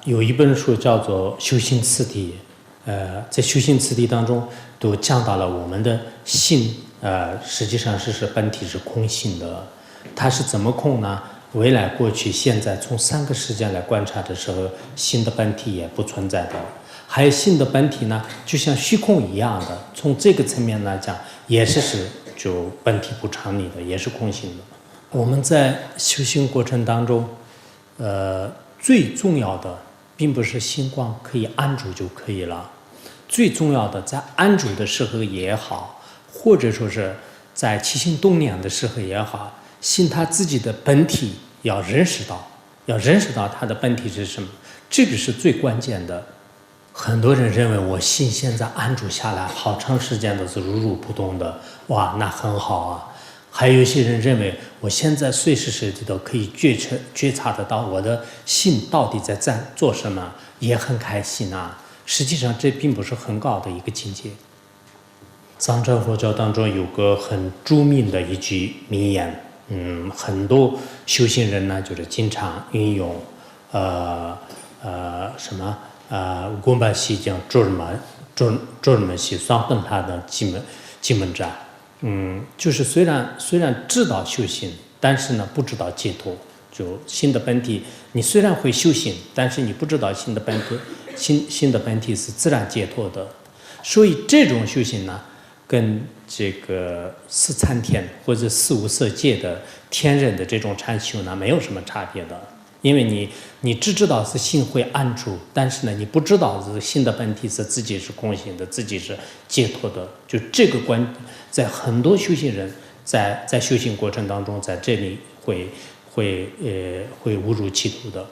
有一本书叫做《修行次第》，在修行次第当中都讲到了我们的心，实际上是本体是空性的，它是怎么空呢？未来、过去、现在，从3个时间来观察的时候，心的本体也不存在的。还有心的本体呢，就像虚空一样的，从这个层面来讲，也是就本体不常理的，也是空性的。我们在修行过程当中，最重要的并不是心光可以安住就可以了，最重要的在安住的时候也好，或者说是在起心动念的时候也好，心他自己的本体要认识到它的本体是什么，这个是最关键的。很多人认为我心现在安住下来，好长时间都是如如不动的，哇，那很好啊。还有一些人认为我现在随时随地都可以觉察得到我的心到底在做什么，也很开心啊。实际上这并不是很高的一个境界。藏传佛教当中有个很著名的一句名言，很多修行人呢就是经常运用古巴西讲卓尔门西双本他的基本站，就是虽然知道修行，但是呢不知道解脱。就心的本体，你虽然会修行，但是你不知道心的本体是自然解脱的。所以这种修行呢，跟这个四参天或者四无色界的天人的这种禅修呢，没有什么差别的。因为你只知道是心会安住，但是呢，你不知道是心的本体是自己是空性的，自己是解脱的。就这个在很多修行人在修行过程当中，在这里会误入歧途的。